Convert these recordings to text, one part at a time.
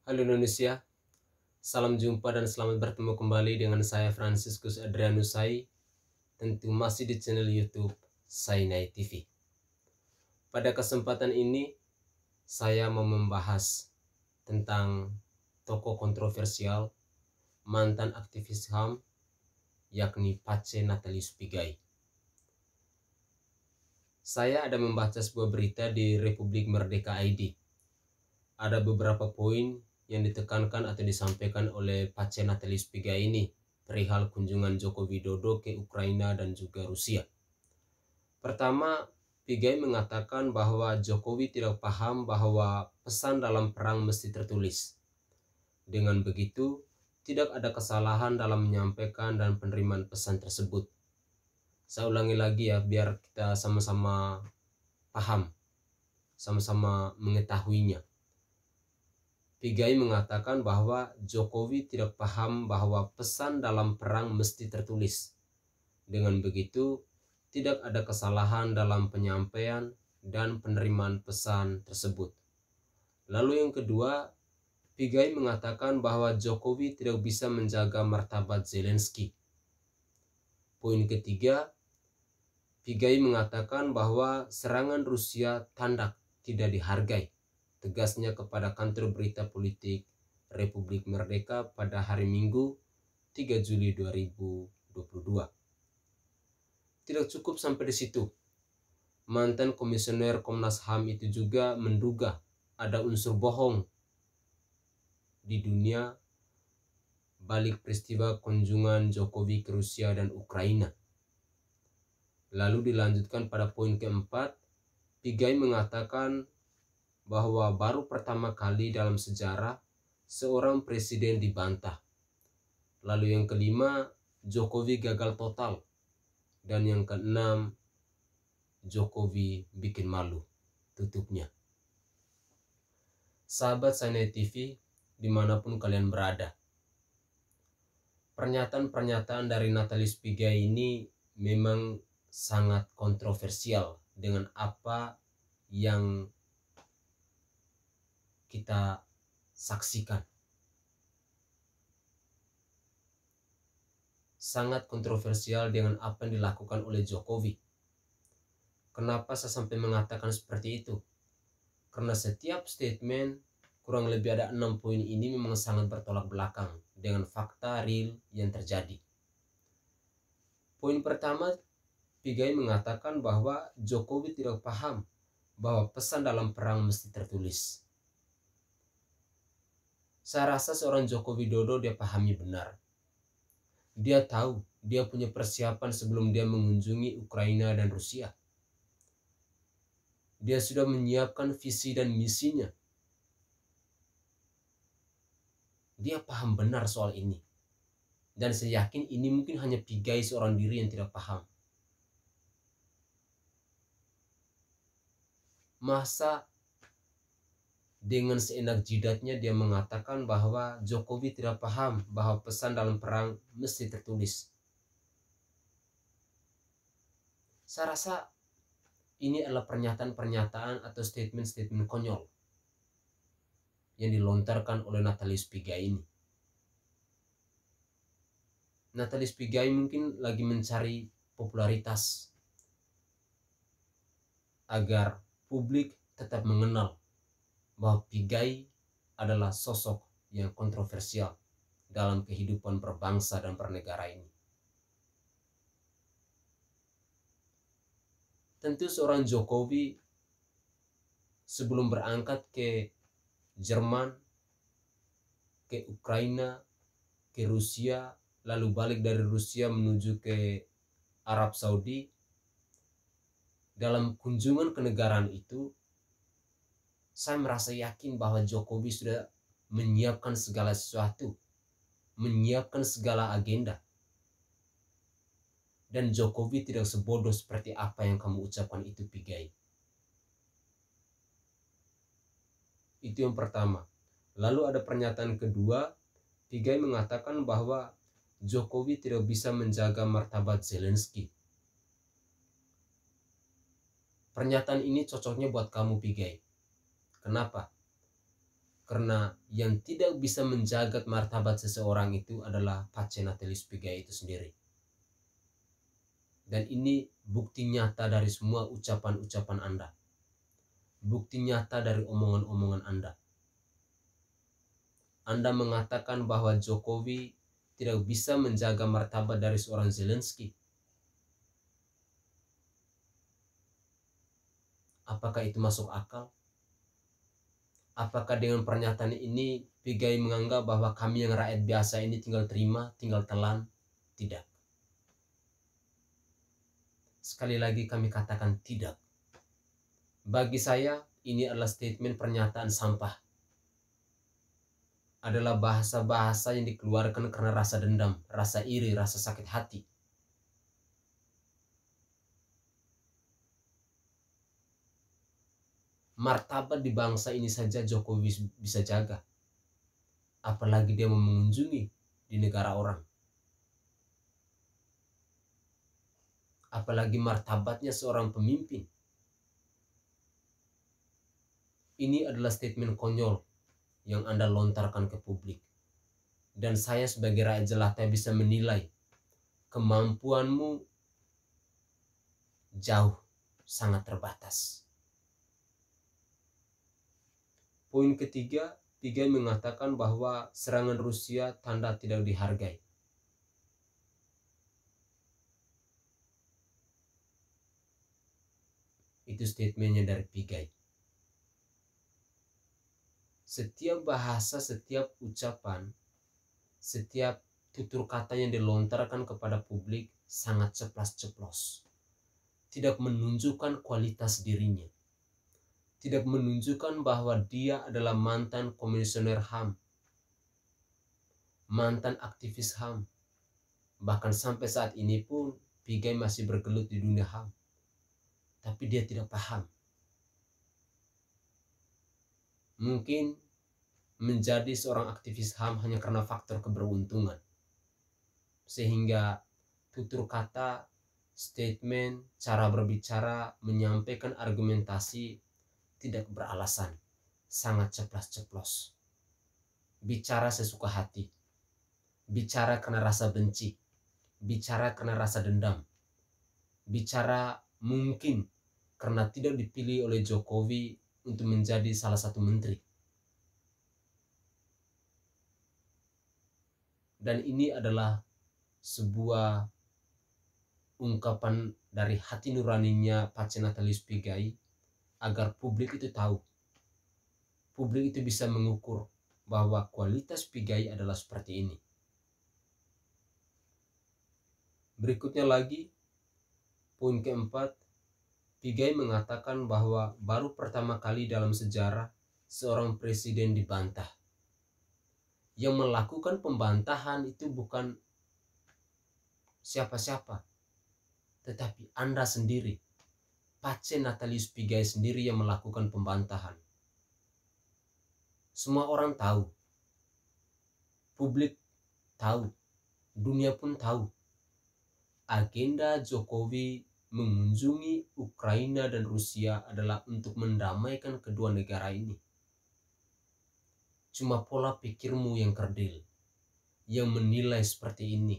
Halo Indonesia, salam jumpa dan selamat bertemu kembali dengan saya Franciscus Adrianus Sai, tentu masih di channel YouTube Sainai TV. Pada kesempatan ini, saya mau membahas tentang tokoh kontroversial, mantan aktivis HAM, yakni Pace Natalius Pigai. Saya ada membaca sebuah berita di Republik Merdeka ID. Ada beberapa poin yang ditekankan atau disampaikan oleh Pace Natalius Pigai ini perihal kunjungan Joko Widodo ke Ukraina dan juga Rusia. Pertama, Pigai mengatakan bahwa Jokowi tidak paham bahwa pesan dalam perang mesti tertulis. Dengan begitu, tidak ada kesalahan dalam menyampaikan dan penerimaan pesan tersebut. Saya ulangi lagi ya, biar kita sama-sama paham, sama-sama mengetahuinya. Pigai mengatakan bahwa Jokowi tidak paham bahwa pesan dalam perang mesti tertulis. Dengan begitu, tidak ada kesalahan dalam penyampaian dan penerimaan pesan tersebut. Lalu yang kedua, Pigai mengatakan bahwa Jokowi tidak bisa menjaga martabat Zelensky. Poin ketiga, Pigai mengatakan bahwa serangan Rusia tanda tidak dihargai. Tegasnya kepada kantor berita politik Republik Merdeka pada hari Minggu 3 Juli 2022. Tidak cukup sampai di situ. Mantan komisioner Komnas HAM itu juga menduga ada unsur bohong di dunia balik peristiwa kunjungan Jokowi ke Rusia dan Ukraina. Lalu dilanjutkan pada poin keempat, Pigai mengatakan bahwa baru pertama kali dalam sejarah seorang presiden dibantah. Lalu yang kelima, Jokowi gagal total. Dan yang keenam, Jokowi bikin malu. Tutupnya. Sahabat Sainai TV, dimanapun kalian berada. Pernyataan-pernyataan dari Natalius Pigai ini memang sangat kontroversial dengan apa yang kita saksikan. Sangat kontroversial dengan apa yang dilakukan oleh Jokowi. Kenapa saya sampai mengatakan seperti itu? Karena setiap statement kurang lebih ada 6 poin ini memang sangat bertolak belakang dengan fakta real yang terjadi. Poin pertama, Pigai mengatakan bahwa Jokowi tidak paham bahwa pesan dalam perang mesti tertulis. Saya rasa seorang Joko Widodo dia pahami benar. Dia tahu, dia punya persiapan sebelum dia mengunjungi Ukraina dan Rusia. Dia sudah menyiapkan visi dan misinya. Dia paham benar soal ini. Dan saya yakin ini mungkin hanya Pigai seorang diri yang tidak paham. Masa dengan seenak jidatnya dia mengatakan bahwa Jokowi tidak paham bahwa pesan dalam perang mesti tertulis. Saya rasa ini adalah pernyataan-pernyataan atau statement-statement konyol yang dilontarkan oleh Natalius Pigai ini. Natalius Pigai mungkin lagi mencari popularitas agar publik tetap mengenal bahwa Pigai adalah sosok yang kontroversial dalam kehidupan berbangsa dan bernegara ini. Tentu seorang Jokowi sebelum berangkat ke Jerman, ke Ukraina, ke Rusia, lalu balik dari Rusia menuju ke Arab Saudi, dalam kunjungan kenegaraan itu, saya merasa yakin bahwa Jokowi sudah menyiapkan segala sesuatu, menyiapkan segala agenda. Dan Jokowi tidak sebodoh seperti apa yang kamu ucapkan itu, Pigai. Itu yang pertama. Lalu ada pernyataan kedua, Pigai mengatakan bahwa Jokowi tidak bisa menjaga martabat Zelensky. Pernyataan ini cocoknya buat kamu, Pigai. Kenapa? Karena yang tidak bisa menjaga martabat seseorang itu adalah Pace Natalis Pigai itu sendiri. Dan ini bukti nyata dari semua ucapan-ucapan Anda. Bukti nyata dari omongan-omongan Anda. Anda mengatakan bahwa Jokowi tidak bisa menjaga martabat dari seorang Zelensky. Apakah itu masuk akal? Apakah dengan pernyataan ini Pigai menganggap bahwa kami yang rakyat biasa ini tinggal terima, tinggal telan? Tidak. Sekali lagi kami katakan tidak. Bagi saya ini adalah statement pernyataan sampah. Adalah bahasa-bahasa yang dikeluarkan karena rasa dendam, rasa iri, rasa sakit hati. Martabat di bangsa ini saja Jokowi bisa jaga. Apalagi dia mau mengunjungi di negara orang. Apalagi martabatnya seorang pemimpin. Ini adalah statement konyol yang Anda lontarkan ke publik. Dan saya sebagai rakyat jelata bisa menilai kemampuanmu jauh, sangat terbatas. Poin ketiga, Pigai mengatakan bahwa serangan Rusia tanda tidak dihargai. Itu statementnya dari Pigai. Setiap bahasa, setiap ucapan, setiap tutur kata yang dilontarkan kepada publik sangat ceplas-ceplos. Tidak menunjukkan kualitas dirinya. Tidak menunjukkan bahwa dia adalah mantan komisioner HAM, mantan aktivis HAM. Bahkan sampai saat ini pun Pigai masih bergelut di dunia HAM. Tapi dia tidak paham. Mungkin menjadi seorang aktivis HAM hanya karena faktor keberuntungan. Sehingga tutur kata, statement, cara berbicara, menyampaikan argumentasi tidak beralasan, sangat ceplas-ceplos. Bicara sesuka hati, bicara karena rasa benci, bicara karena rasa dendam, bicara mungkin karena tidak dipilih oleh Jokowi untuk menjadi salah satu menteri. Dan ini adalah sebuah ungkapan dari hati nuraninya Pace Natalis Pigai agar publik itu tahu. Publik itu bisa mengukur bahwa kualitas Pigai adalah seperti ini. Berikutnya lagi, poin keempat, Pigai mengatakan bahwa baru pertama kali dalam sejarah seorang presiden dibantah. Yang melakukan pembantahan itu bukan siapa-siapa, tetapi Anda sendiri. Pace Natalis Pigai sendiri yang melakukan pembantahan. Semua orang tahu, publik tahu, dunia pun tahu. Agenda Jokowi mengunjungi Ukraina dan Rusia adalah untuk mendamaikan kedua negara ini. Cuma pola pikirmu yang kerdil, yang menilai seperti ini.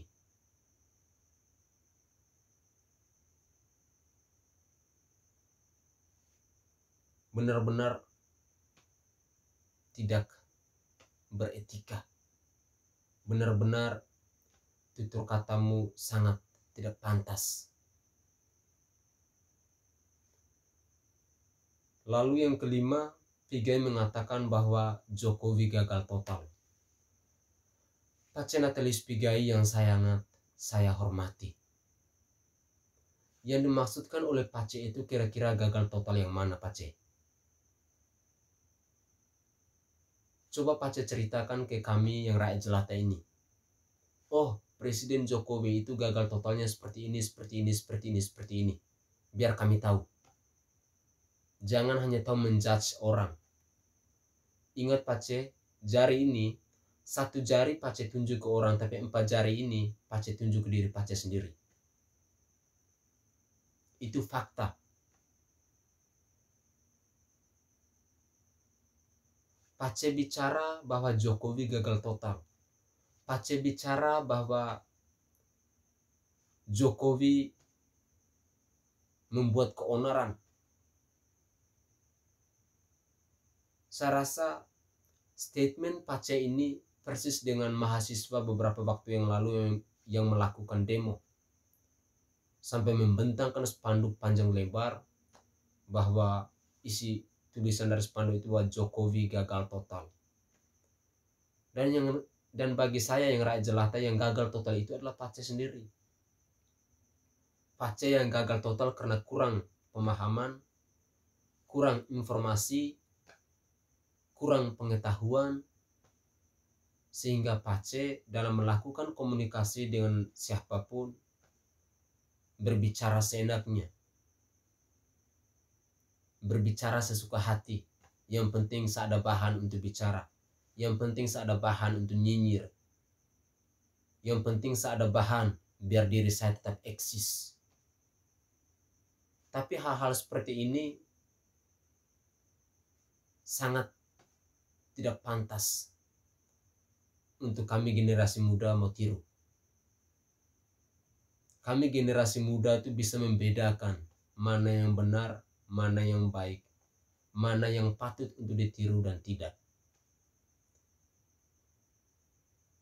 Benar-benar tidak beretika. Benar-benar tutur katamu sangat tidak pantas. Lalu yang kelima, Pigai mengatakan bahwa Jokowi gagal total. Pace Natalis Pigai yang saya hormati. Yang dimaksudkan oleh Pace itu kira-kira gagal total yang mana, Pace? Coba Pace ceritakan ke kami yang rakyat jelata ini. Oh, Presiden Jokowi itu gagal totalnya seperti ini, seperti ini, seperti ini, seperti ini. Biar kami tahu. Jangan hanya tahu menjudge orang. Ingat Pace, jari ini, satu jari Pace tunjuk ke orang, tapi 4 jari ini Pace tunjuk ke diri Pace sendiri. Itu fakta. Pace bicara bahwa Jokowi gagal total. Pace bicara bahwa Jokowi membuat keonaran. Saya rasa statement Pace ini persis dengan mahasiswa beberapa waktu yang lalu yang melakukan demo. Sampai membentangkan spanduk panjang lebar bahwa isi tulisan dari spanduk itu bahwa Jokowi gagal total. Dan bagi saya yang rakyat jelata yang gagal total itu adalah Pace sendiri. Pace yang gagal total karena kurang pemahaman, kurang informasi, kurang pengetahuan, sehingga Pace dalam melakukan komunikasi dengan siapapun berbicara seenaknya, berbicara sesuka hati. Yang penting seada bahan untuk bicara, yang penting seada bahan untuk nyinyir, yang penting seada bahan biar diri saya tetap eksis. Tapi hal-hal seperti ini sangat tidak pantas untuk kami generasi muda mau tiru. Kami generasi muda itu bisa membedakan mana yang benar, mana yang baik, mana yang patut untuk ditiru dan tidak.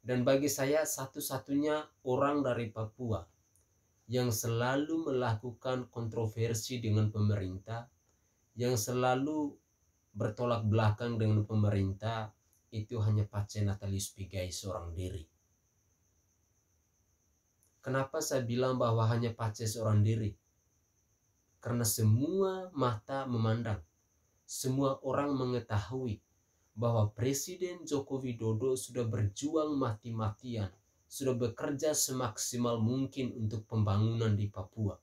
Dan bagi saya satu-satunya orang dari Papua yang selalu melakukan kontroversi dengan pemerintah, yang selalu bertolak belakang dengan pemerintah, itu hanya Pace Natalius Pigai seorang diri. Kenapa saya bilang bahwa hanya Pace seorang diri? Karena semua mata memandang, semua orang mengetahui bahwa Presiden Joko Widodo sudah berjuang mati-matian, sudah bekerja semaksimal mungkin untuk pembangunan di Papua.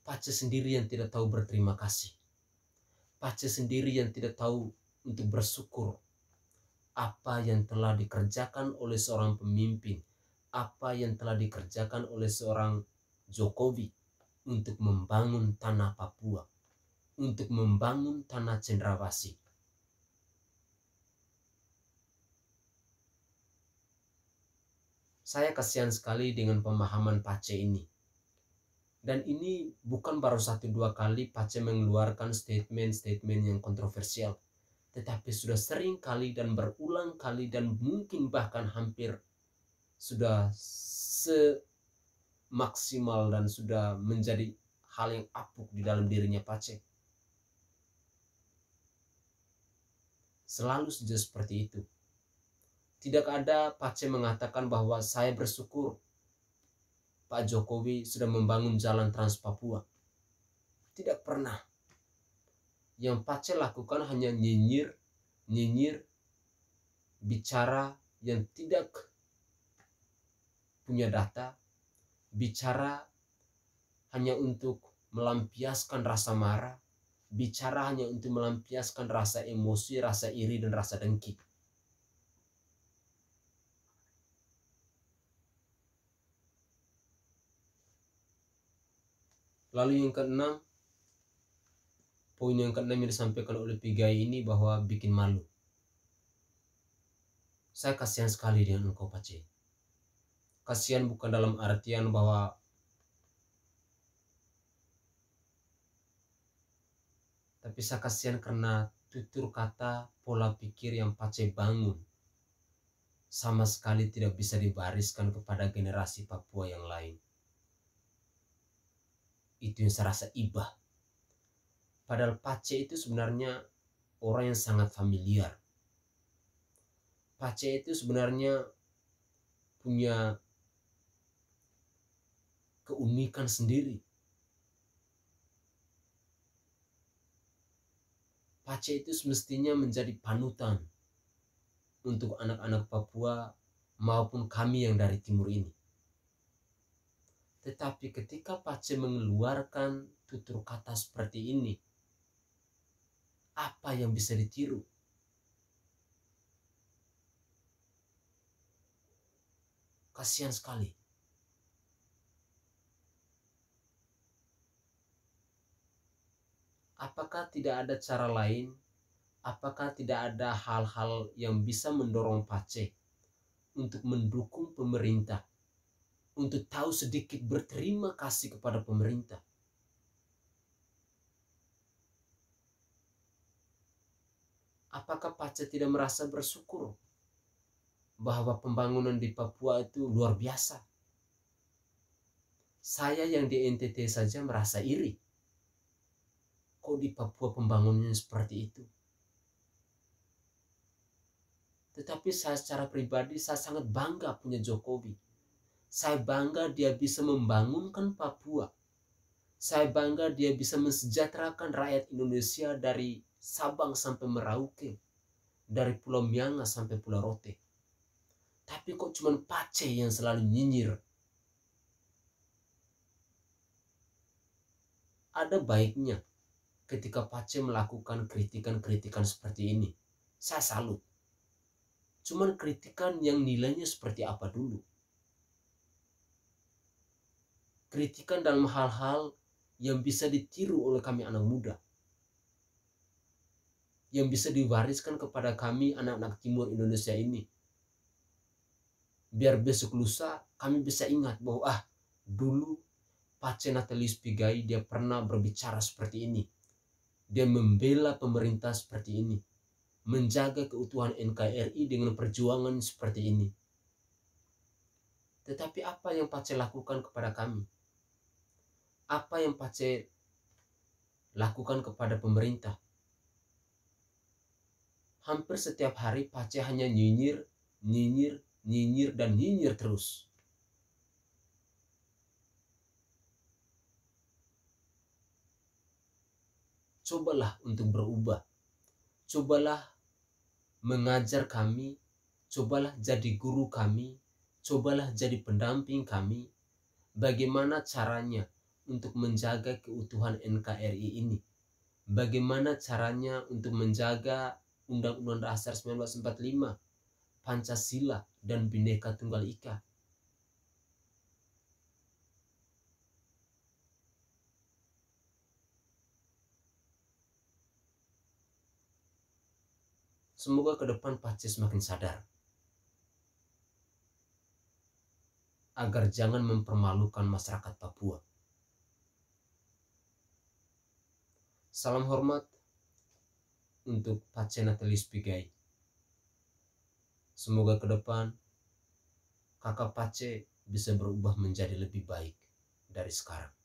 Pace sendiri yang tidak tahu berterima kasih. Pace sendiri yang tidak tahu untuk bersyukur apa yang telah dikerjakan oleh seorang pemimpin, apa yang telah dikerjakan oleh seorang Jokowi untuk membangun tanah Papua, untuk membangun tanah Cendrawasih. Saya kasihan sekali dengan pemahaman Pace ini. Dan ini bukan baru 1-2 kali Pace mengeluarkan statement-statement yang kontroversial, tetapi sudah sering kali dan berulang kali dan mungkin bahkan hampir sudah semaksimal dan sudah menjadi hal yang apuk di dalam dirinya Pace. Selalu saja seperti itu. Tidak ada Pace mengatakan bahwa saya bersyukur Pak Jokowi sudah membangun jalan Trans Papua. Tidak pernah. Yang Pace lakukan hanya nyinyir, bicara yang tidak punya data, bicara hanya untuk melampiaskan rasa marah, bicara hanya untuk melampiaskan rasa emosi, rasa iri, dan rasa dengki. Lalu yang keenam, poin yang keenam yang disampaikan oleh Pigai ini bahwa bikin malu. Saya kasihan sekali dengan engkau Pace. Kasihan bukan dalam artian bahwa tapi saya kasihan karena tutur kata, pola pikir yang Pace bangun sama sekali tidak bisa dibariskan kepada generasi Papua yang lain. Itu yang saya rasa ibah. Padahal Pace itu sebenarnya orang yang sangat familiar. Pace itu sebenarnya punya keunikan sendiri. Pace itu semestinya menjadi panutan untuk anak-anak Papua maupun kami yang dari timur ini. Tetapi ketika Pace mengeluarkan tutur kata seperti ini, apa yang bisa ditiru? Kasihan sekali. Apakah tidak ada cara lain apakah tidak ada hal-hal yang bisa mendorong Pace untuk mendukung pemerintah, untuk tahu sedikit berterima kasih kepada pemerintah? Apakah Pace tidak merasa bersyukur bahwa pembangunan di Papua itu luar biasa? Saya yang di NTT saja merasa iri. Kok di Papua pembangunannya seperti itu? Tetapi saya secara pribadi, saya sangat bangga punya Jokowi. Saya bangga dia bisa membangunkan Papua. Saya bangga dia bisa mensejahterakan rakyat Indonesia dari Sabang sampai Merauke, dari Pulau Miangas sampai Pulau Rote. Tapi kok cuma Pace yang selalu nyinyir? Ada baiknya ketika Pace melakukan kritikan-kritikan seperti ini. Saya salut. Cuman kritikan yang nilainya seperti apa dulu? Kritikan dalam hal-hal yang bisa ditiru oleh kami anak muda, yang bisa diwariskan kepada kami anak-anak timur Indonesia ini. Biar besok lusa kami bisa ingat bahwa dulu Pace Natalius Pigai dia pernah berbicara seperti ini. Dia membela pemerintah seperti ini, menjaga keutuhan NKRI dengan perjuangan seperti ini. Tetapi apa yang Pace lakukan kepada kami? Apa yang Pace lakukan kepada pemerintah? Hampir setiap hari Pace hanya nyinyir, dan nyinyir terus. Cobalah untuk berubah. Cobalah mengajar kami, cobalah jadi guru kami, cobalah jadi pendamping kami. Bagaimana caranya untuk menjaga keutuhan NKRI ini? Bagaimana caranya untuk menjaga Undang-Undang Dasar 1945, Pancasila, dan Bhinneka Tunggal Ika? Semoga ke depan Pace semakin sadar agar jangan mempermalukan masyarakat Papua. Salam hormat untuk Pace Natalius Pigai. Semoga ke depan kakak Pace bisa berubah menjadi lebih baik dari sekarang.